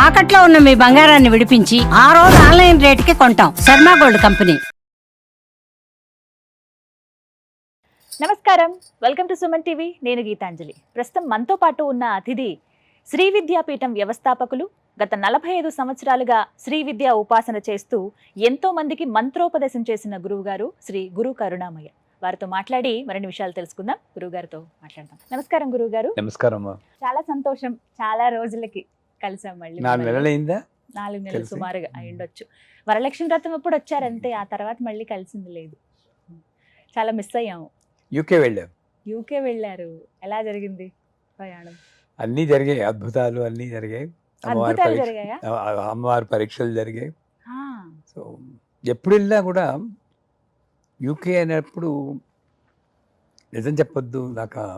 తాకట్లో ఉన్న మీ బంగారాన్ని విడిపించి ఆ రోజు ఆన్లైన్ రేటుకి కొంటాం. Sharma gold company. నమస్కారం, వెల్కమ్ టు సుమన్ టీవీ. నేను గీతాంజలి. ప్రస్తుతం మనతో పాటు ఉన్న అతిథి శ్రీ విద్యాపీఠం వ్యవస్థాపకులు. గత 45 సంవత్సరాలుగా శ్రీ విద్యా ఉపాసన చేస్తూ ఎంతో మందికి మంత్రోపదేశం చేసిన గురువు గారు శ్రీ గురు కరుణామయ్య. వారితో మాట్లాడి మరిన్ని విషయాలు తెలుసుకుందాం. గురువు గారితో మాట్లాడదాం. నమస్కారం గురువు గారు. నమస్కారం. చాలా సంతోషం, చాలా రోజులకి కలిసాం. మళ్ళీ 4 నెలలైందా? 4 నెలలు సుమారుగా అయి ఉండొచ్చు. వరలక్ష్మి వ్రతం అప్పుడు వచ్చారంతే, ఆ తర్వాత మళ్ళీ కలిసింది లేదు. చాలా మిస్ అయ్యాము. యూకే వెళ్ళాం. యూకే వెళ్ళారు. ఎలా జరిగింది ప్రయాణం? అన్నీ జరిగాయి, అద్భుతాలు అన్నీ జరిగాయి. అద్భుతాలు జరిగాయా? అమ్మవారి పరీక్షలు జరిగాయి. ఆ, సో ఎప్పుడు వెళ్ళినా కూడా యూకే అనేప్పుడు నిజం చెప్పొద్దు, నాకు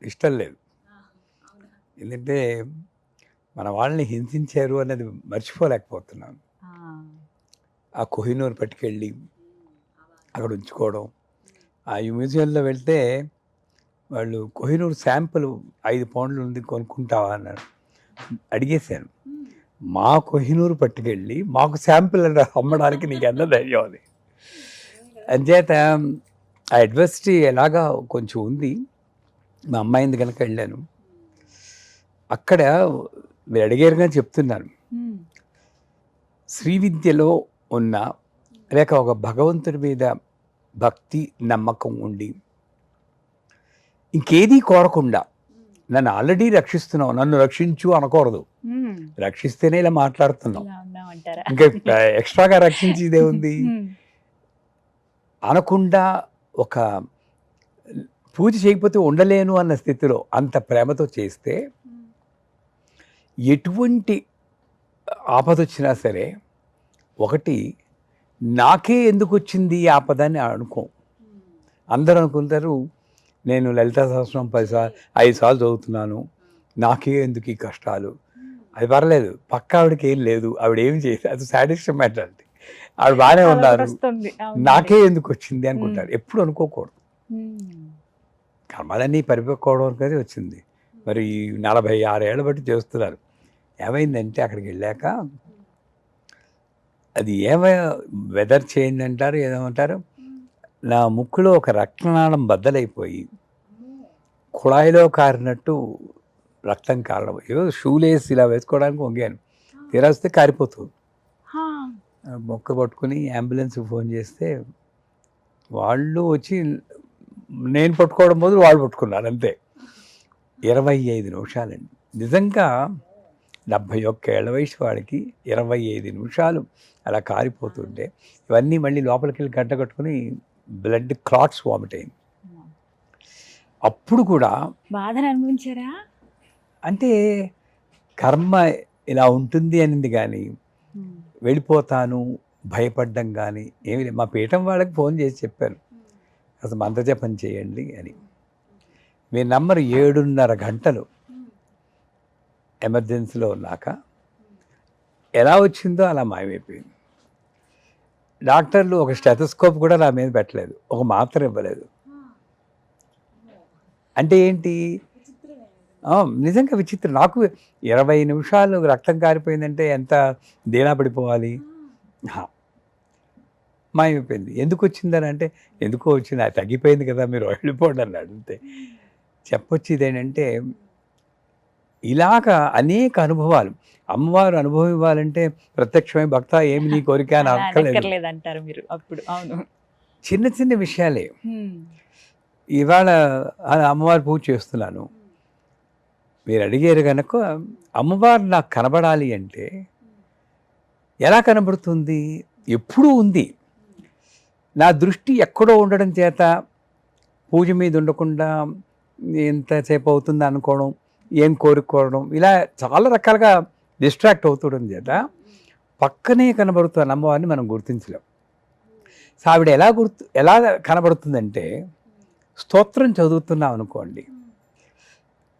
ఇష్టం లేదు. ఎందుకంటే మన వాళ్ళని హింసించారు అనేది మర్చిపోలేకపోతున్నాను. ఆ కోహినూర్ పట్టుకెళ్ళి అక్కడ ఉంచుకోవడం, ఆ మ్యూజియంలో వెళ్తే వాళ్ళు కోహినూర్ శాంపుల్ 5 పౌండ్లు ఉంది, కొనుక్కుంటావా అన్నారు. అడిగేశాను, మా కోహినూర్ పట్టుకెళ్ళి మాకు శాంపుల్ అమ్మడానికి నీకు ఎంత ధైర్యం అది? అంచేత ఆ అడ్వర్సిటీ ఎలాగా కొంచెం ఉంది. మా అమ్మాయింది కనుక వెళ్ళాను. అక్కడ మీరు అడిగారుగా చెప్తున్నాను, శ్రీ విద్యలో ఉన్న లేక ఒక భగవంతుడి మీద భక్తి నమ్మకం ఉండి ఇంకేదీ కోరకుండా, నన్ను ఆల్రెడీ రక్షిస్తున్నావు, నన్ను రక్షించు అనకూడదు. రక్షిస్తేనే ఇలా మాట్లాడుతున్నావు, ఇలా ఉన్నామంటారా? ఇంకా ఎక్స్ట్రాగా రక్షించేదే ఉంది అనకుండా, ఒక పూజ చేయకపోతే ఉండలేను అన్న స్థితిలో అంత ప్రేమతో చేస్తే ఎటువంటి ఆపద వచ్చినా సరే, ఒకటి నాకే ఎందుకు వచ్చింది ఈ ఆపద అని అనుకో. అందరూ అనుకుంటారు నేను లలితా సహస్రం 5 సార్లు చదువుతున్నాను, నాకే ఎందుకు ఈ కష్టాలు. అది పర్లేదు, పక్క ఆవిడకి ఏం లేదు, ఆవిడ ఏం చేసి అది సాటిస్ఫై మెంటాలిటీ. ఆవిడ బాగానే ఉన్నారు, నాకే ఎందుకు వచ్చింది అనుకుంటారు. ఎప్పుడు అనుకోకూడదు. కర్మలన్నీ పరిపక్వడం అనేది వచ్చింది. మరి 46 ఏళ్ళ బట్టి చేస్తున్నారు. ఏమైందంటే అక్కడికి వెళ్ళాక అది వెదర్ చేంజ్ అంటారు, ఏదేమంటారు, నా ముక్కులో ఒక రక్తనాళం బద్దలైపోయి కుళాయిలో కారినట్టు రక్తం కారడం. ఏదో షూలేసి ఇలా వేసుకోవడానికి వంగాను, తీరాస్తే కారిపోతుంది. మొక్క పట్టుకుని అంబులెన్స్కి ఫోన్ చేస్తే వాళ్ళు వచ్చి నేను పట్టుకోవడం బదులు వాళ్ళు పట్టుకున్నారు. అంతే. 25 నిమిషాలండి. నిజంగా 71 ఏళ్ల వయసు వాడికి 25 నిమిషాలు అలా కారిపోతుంటే, ఇవన్నీ మళ్ళీ లోపలికి వెళ్ళి గంట కట్టుకుని బ్లడ్ క్లాట్స్ వామిట్ అయింది. అప్పుడు కూడా బాధను అనుభవించారా? అంటే కర్మ ఇలా ఉంటుంది అనింది, కానీ వెళ్ళిపోతాను భయపడ్డం కానీ ఏమి లేదు. మా పీఠం వాళ్ళకి ఫోన్ చేసి చెప్పాను, అసలు మంత్రజపం చేయండి అని. మీరు నమ్మరు, 7.5 గంటలు ఎమర్జెన్సీలో ఉన్నాక ఎలా వచ్చిందో అలా మాయమైపోయింది. డాక్టర్లు ఒక స్టెథోస్కోప్ కూడా నా మీద పెట్టలేదు, ఒక మాత్ర ఇవ్వలేదు. అంటే ఏంటి, నిజంగా విచిత్రం. నాకు 20 నిమిషాలు రక్తం కారిపోయిందంటే ఎంత దీనా పడిపోవాలి. మాయమైపోయింది. ఎందుకు వచ్చిందని అంటే, ఎందుకో వచ్చింది, అది తగ్గిపోయింది కదా, మీరు వెళ్ళిపోండి అన్నాడు. అంతే. చెప్పొచ్చేది ఏంటంటే, ఇలాగా అనేక అనుభవాలు. అమ్మవారు అనుభవం ఇవ్వాలంటే ప్రత్యక్షమైన భక్త ఏమి నీ కోరిక అని అక్కర్లేదు అంటారు మీరు అప్పుడు. అవును, చిన్న చిన్న విషయాలే. ఇవాళ అమ్మవారి పూజ చేస్తున్నాను, మీరు అడిగారు కనుక, అమ్మవారు నాకు కనబడాలి అంటే ఎలా కనబడుతుంది? ఎప్పుడూ ఉంది. నా దృష్టి ఎక్కడో ఉండడం చేత పూజ మీద ఉండకుండా ఎంతసేపు అవుతుంది అనుకోవడం, ఏం కోరుకోవడం, ఇలా చాలా రకాలుగా డిస్ట్రాక్ట్ అవుతుండడం చేత పక్కనే కనబడుతున్న అమ్మవారిని మనం గుర్తించలేం. సో ఆవిడ ఎలా కనబడుతుందంటే, స్తోత్రం చదువుతున్నాం అనుకోండి.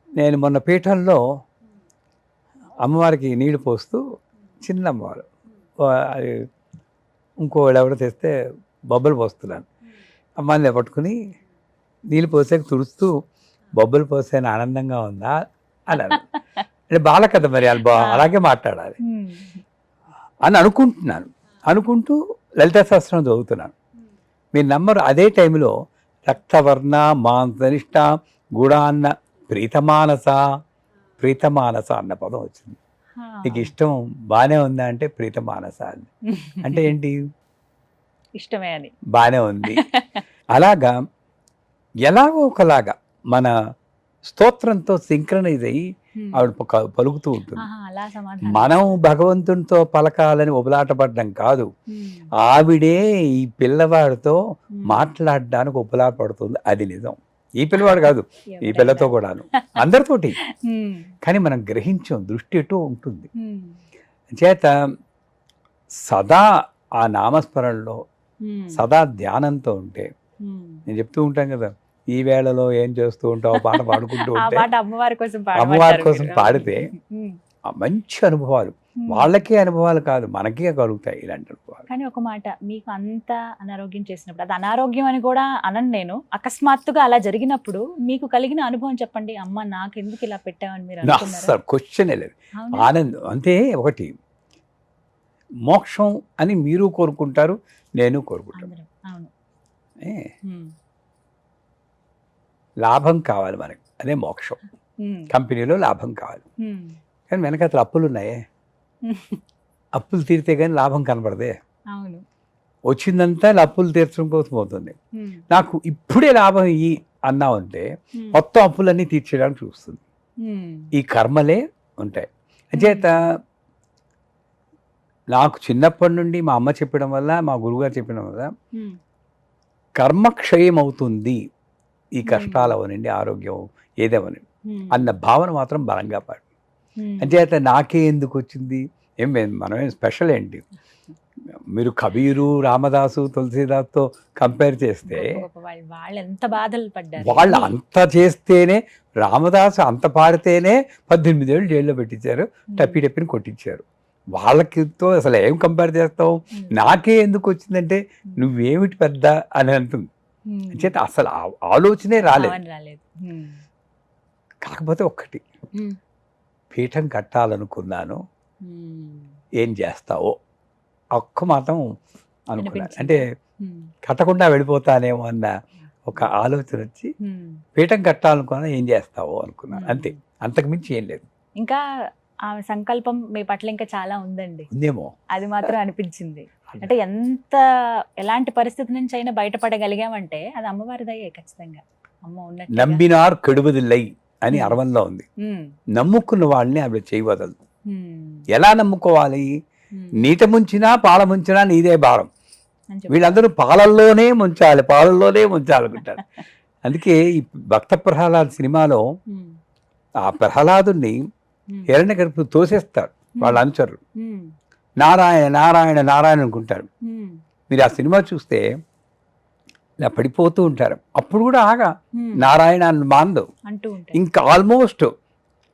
నేను మొన్న పీఠంలో అమ్మవారికి నీళ్లు పోస్తూ, చిన్న అమ్మవారు ఇంకో ఎవడో తెస్తే బొబ్బలు పోస్తున్నాను, అమ్మాయిని పట్టుకుని నీళ్ళు పోసాక తుడుస్తూ బొబ్బలు పోసాను, ఆనందంగా ఉందా అన్నాను. అంటే బాలకథ మరి అలాగే మాట్లాడాలి అని అనుకుంటున్నాను. అనుకుంటూ లలితా సహస్రం చదువుతున్నాను. మీరు నమ్మరు, అదే టైంలో రక్తవర్ణ మాంసనిష్ట గుడాన్న ప్రీతమానస అన్న పదం వచ్చింది. నీకు ఇష్టం బాగానే ఉందా అంటే ప్రీతమానస అని అంటే ఏంటి? ఇష్టమే అని. బాగానే ఉంది. అలాగా ఎలాగో ఒకలాగా మన స్తోత్రంతో సింక్రనైజ్ అయ్యి ఆవిడ పలుకుతూ ఉంటుంది. మనం భగవంతునితో పలకాలని ఉబలాటపడ్డం కాదు, ఆవిడే ఈ పిల్లవాడితో మాట్లాడడానికి ఉబలాటపడుతుంది. అది నిజం. ఈ పిల్లవాడు కాదు, ఈ పిల్లతో కూడాను, అందరితోటి. కానీ మనం గ్రహించాం, దృష్టి ఎటో ఉంటుంది. చేత సదా ఆ నామస్మరణలో సదా ధ్యానంతో ఉంటే, నేను చెప్తూ ఉంటాను కదా, ఈ వేళలో ఏం చేస్తూ ఉంటావు పాట పాడుకుంటూ ఉంటే, అమ్మవారి కోసం పాడితే మంచి అనుభవాలు, వాళ్ళకే అనుభవాలు కాదు మనకే కలుగుతాయి ఇలాంటి అనుభవాలు. కానీ ఒక మాట, మీకు అంత అనారోగ్యం చేసినప్పుడు, అది అనారోగ్యం అని కూడా అనను నేను, అకస్మాత్తుగా అలా జరిగినప్పుడు మీకు కలిగిన అనుభవం చెప్పండి. అమ్మ నాకు ఎందుకు ఇలా పెట్టావని మీరు అనుకున్నారా? క్వశ్చన్ లేదు, ఆనందం అంతే. ఒకటి మోక్షం అని మీరు కోరుకుంటారు, నేను కోరుకుంటాను. లాభం కావాలి మనకి, అదే మోక్షం. కంపెనీలో లాభం కావాలి, కానీ వెనకాతల అప్పులు ఉన్నాయే, అప్పులు తీరితే కానీ లాభం కనబడదే. వచ్చిందంతా అప్పులు తీర్చడం కోసం పోతుంది. నాకు ఇప్పుడే లాభం ఇయ్యి అన్నావంటే మొత్తం అప్పులన్నీ తీర్చేయడానికి చూస్తుంది. ఈ కర్మలే ఉంటాయి. అంచేత నాకు చిన్నప్పటి నుండి మా అమ్మ చెప్పడం వల్ల, మా గురువుగారు చెప్పడం వల్ల కర్మక్షయం అవుతుంది, ఈ కష్టాలు అవనండి, ఆరోగ్యం ఏదేమని అన్న భావన మాత్రం బలంగా పాడు. అంచేత నాకే ఎందుకు వచ్చింది, మనమేం స్పెషల్ ఏంటి? మీరు కబీరు, రామదాసు, తులసీదాస్తో కంపేర్ చేస్తే వాళ్ళు ఎంత బాధలు పడ్డారు. వాళ్ళు అంత చేస్తేనే, రామదాసు అంత పాడితేనే 18 ఏళ్ళు జైల్లో పెట్టించారు, టప్పిని కొట్టించారు. వాళ్ళకితో అసలు ఏం కంపేర్ చేస్తావు? నాకే ఎందుకు వచ్చిందంటే నువ్వేమిటి పెద్ద అని అంటుంది. చేత అసలు ఆలోచనే రాలేదు. కాకపోతే ఒక్కటి, పీఠం కట్టాలనుకున్నాను, ఏం చేస్తావో ఒక్క మాత్రం అనుకున్నాను. అంటే కట్టకుండా వెళ్ళిపోతానేమో అన్న ఒక ఆలోచన వచ్చి పీఠం కట్టాలనుకున్నా, ఏం చేస్తావో అనుకున్నాను, అంతే. అంతకుమించి ఏం లేదు. ఇంకా ఆ సంకల్పం మీ పట్ల ఇంకా చాలా ఉందండి, ఉందేమో, అది మాత్రం అనిపించింది. అంటే ఎలాంటి పరిస్థితి నుంచి అయినా బయటపడగలిగామంటే అది అమ్మవారి దయే ఖచ్చితంగా. అమ్మ ఉన్నట్టు నమ్మినారు కెడువదిల్లై అని అరవంలో ఉంది. నమ్ముకున్న వాళ్ళని ఆవిడ చేయవదలదు. ఎలా నమ్ముకోవాలి? నీట ముంచినా పాల ముంచినా నీదే భారం. వీళ్ళందరూ పాలల్లోనే ముంచాలనుకుంటారు. అందుకే ఈ భక్త ప్రహ్లాద్ సినిమాలో ఆ ప్రహ్లాదుని హిరణ్యకశిపుడు తోసేస్తారు వాళ్ళ అనుచరులు. నారాయణ నారాయణ నారాయణ అనుకుంటారు. మీరు ఆ సినిమా చూస్తే ఇలా పడిపోతూ ఉంటారు. అప్పుడు కూడా ఆగా నారాయణ అని మాందు, ఇంకా ఆల్మోస్ట్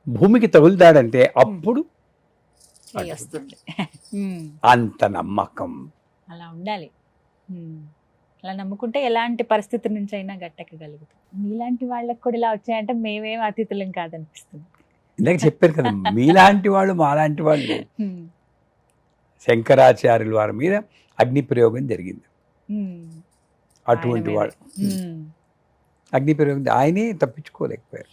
భూమికి తగులుతాడంటే అప్పుడు అంత నమ్మకం. అలా ఉండాలి. అలా నమ్ముకుంటే ఎలాంటి పరిస్థితి నుంచి అయినా గట్టెక్కగలుగుతాం. మీలాంటి వాళ్ళకి కూడా ఇలా వచ్చాయంటే మేమేం అతిథులం కాదనిపిస్తుంది. ఇందాక చెప్పారు కదా, మీలాంటి వాళ్ళు మాలాంటి వాళ్ళు. శంకరాచార్యుల వారి మీద అగ్ని ప్రయోగం జరిగింది. అటువంటి వాడు అగ్ని ప్రయోగం ఆయనే తప్పించుకోలేకపోయారు.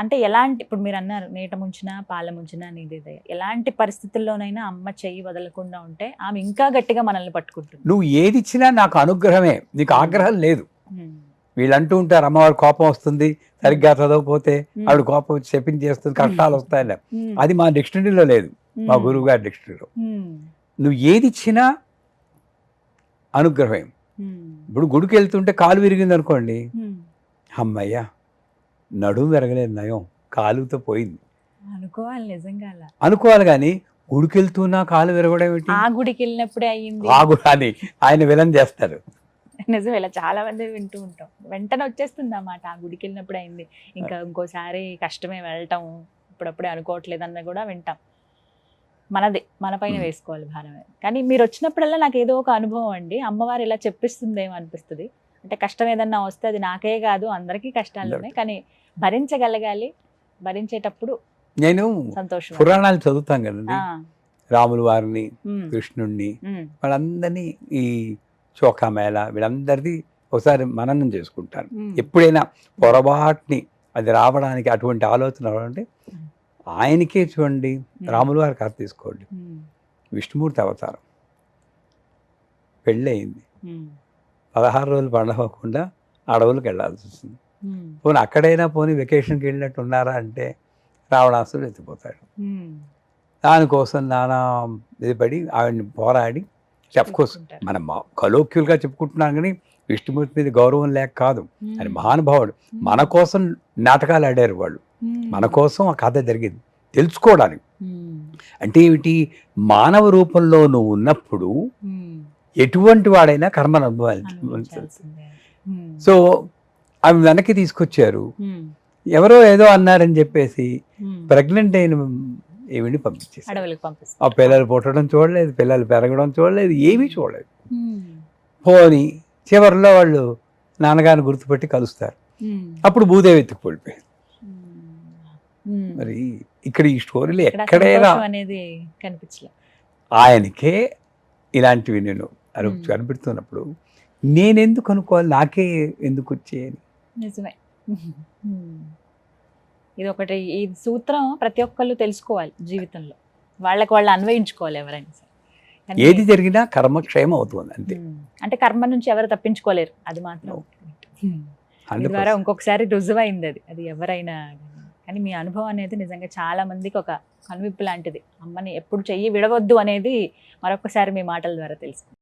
అంటే ఎలాంటి, ఇప్పుడు మీరు అన్నారు నీట ముంచినా పాల ముంచినా నీదే దయ, ఎలాంటి పరిస్థితుల్లోనైనా అమ్మ చెయ్యి వదలకుండా ఉంటే ఆమె ఇంకా గట్టిగా మనల్ని పట్టుకుంటుంది. నువ్వు ఏది ఇచ్చినా నాకు అనుగ్రహమే, నీకు ఆగ్రహం లేదు. వీళ్ళు అంటూ ఉంటారు అమ్మవారి కోపం వస్తుంది, సరిగ్గా చదవకపోతే ఆవిడ కోపం వచ్చి చెప్పించేస్తుంది, కష్టాలు వస్తాయని. అది మా డిక్షనరీలో లేదు, మా గురువు గారి డిక్షనరీలో. నువ్వు ఏది ఇచ్చినా అనుగ్రహం. ఇప్పుడు గుడికి వెళ్తుంటే కాలు విరిగింది అనుకోండి, అమ్మయ్యా నడుము విరగలేదు, నయం కాలుతో పోయింది అనుకోవాలి. నిజంగా అనుకోవాలి. కానీ గుడికి వెళ్తున్నా కాలు విరగడం ఏంటి? ఆ గుడికి వెళ్ళినప్పుడే అయ్యింది, ఆ గుడి అని ఆయన విలన్ చేస్తారు. నిజం, ఇలా చాలా మంది వింటూ ఉంటాం. వెంటనే వచ్చేస్తుంది అన్నమాట, ఆ గుడికి వెళ్ళినప్పుడు అయింది, ఇంకా ఇంకోసారి కష్టమే వెళ్ళటం, ఇప్పుడప్పుడే అనుకోవట్లేదు అన్న కూడా వింటాం. మనది మన పైన వేసుకోవాలి భారమే. కానీ మీరు వచ్చినప్పుడల్లా నాకు ఏదో ఒక అనుభవం అండి, అమ్మవారు ఇలా చెప్పిస్తుందేమో అనిపిస్తుంది. అంటే కష్టం ఏదన్నా వస్తే అది నాకే కాదు అందరికీ కష్టాలు ఉన్నాయి, కానీ భరించగలగాలి. భరించేటప్పుడు నేను సంతోషం. పురాణాలు చదువుతాం కదండి, ఆ, రాముల వారిని, ఉమ్, కృష్ణుణ్ణి, ఉమ్, వాళ్ళందరినీ, ఈ చోకామేళ వీళ్ళందరిది ఒకసారి మననం చేసుకుంటాను. ఉమ్, ఎప్పుడైనా పొరపాటుని అది రావడానికి అటువంటి ఆలోచన రావాలంటే ఆయనకే చూడండి, రాముల వారి కథ తీసుకోండి, ఉమ్, విష్ణుమూర్తి అవతారం, పెళ్ళయింది, ఉమ్, 16 రోజులు పండవకుండా అడవులకు వెళ్ళాల్సి వస్తుంది. ఉమ్, పోనీ అక్కడైనా పోనీ వెకేషన్కి వెళ్ళినట్టు ఉన్నారా అంటే రావణాసుడు ఎత్తిపోతాడు. ఉమ్, దానికోసం నానా ఇది పడి ఆవిడని పోరాడి, కోర్స్ చెప్పుకుంటారు. మనం కలోక్యులుగా చెప్పుకుంటున్నాం కానీ విష్ణుమూర్తి మీద గౌరవం లేక కాదు, ఆయన మహానుభావుడు. మన కోసం నాటకాలు ఆడారు వాళ్ళు, ఉమ్, మన కోసం ఆ కథ జరిగింది తెలుసుకోవడానికి. ఉమ్, అంటే ఏమిటి, మానవ రూపంలో నువ్వు ఉన్నప్పుడు ఉమ్, ఎటువంటి వాడైనా కర్మను అనుభవించాల్సింది. అనుభవించాల్సిందే. ఉమ్, సో ఆమె వెనక్కి తీసుకొచ్చారు. ఉమ్, ఎవరో ఏదో అన్నారని చెప్పేసి ఉమ్, ప్రెగ్నెంట్ అయిన ఈవిని పంపించేశారు. అడవులకు ఆ పంపిస్తారు. పిల్లలు పుట్టడం చూడలేదు, పిల్లలు పెరగడం చూడలేదు, ఏమీ చూడలేదు. ఉమ్, పోని చివరిలో వాళ్ళు నాన్నగారిని గుర్తుపెట్టి కలుస్తారు. ఉమ్, అప్పుడు భూదేవి ఎత్తుకు పడిపోయింది. ఉమ్, మరి ఇక్కడ ఈ స్టోరీలో ఇక్కడ ఎక్కడైనా సంతోషం అనేది కనిపించలేదు. ఆయనకే ఇలాంటివి నేను Hmm. కనిపెడుతున్నప్పుడు నేనెందుకు అనుకోవాలి, నాకే ఎందుకు వచ్చేయని. నిజమే. ఇది ఒకటి, ఈ సూత్రం ప్రతి ఒక్కళ్ళు తెలుసుకోవాలి జీవితంలో, వాళ్ళకి వాళ్ళు అన్వయించుకోవాలి ఎవరైనా సరే. కానీ- ఏది జరిగినా కర్మక్షయం అవుతుంది అంతే. అంటే కర్మ నుంచి ఎవరు తప్పించుకోలేరు, అది మాత్రం మీ 100%. ద్వారా ఇంకొకసారి రుజువైంది అది. అది ఎవరైనా కానీ మీ అనుభవం అనేది నిజంగా చాలా మందికి ఒక కనువిప్పు లాంటిది. అమ్మని ఎప్పుడు చెయ్యి విడవద్దు అనేది మరొకసారి మీ మాటల ద్వారా తెలుసుకుంటాం.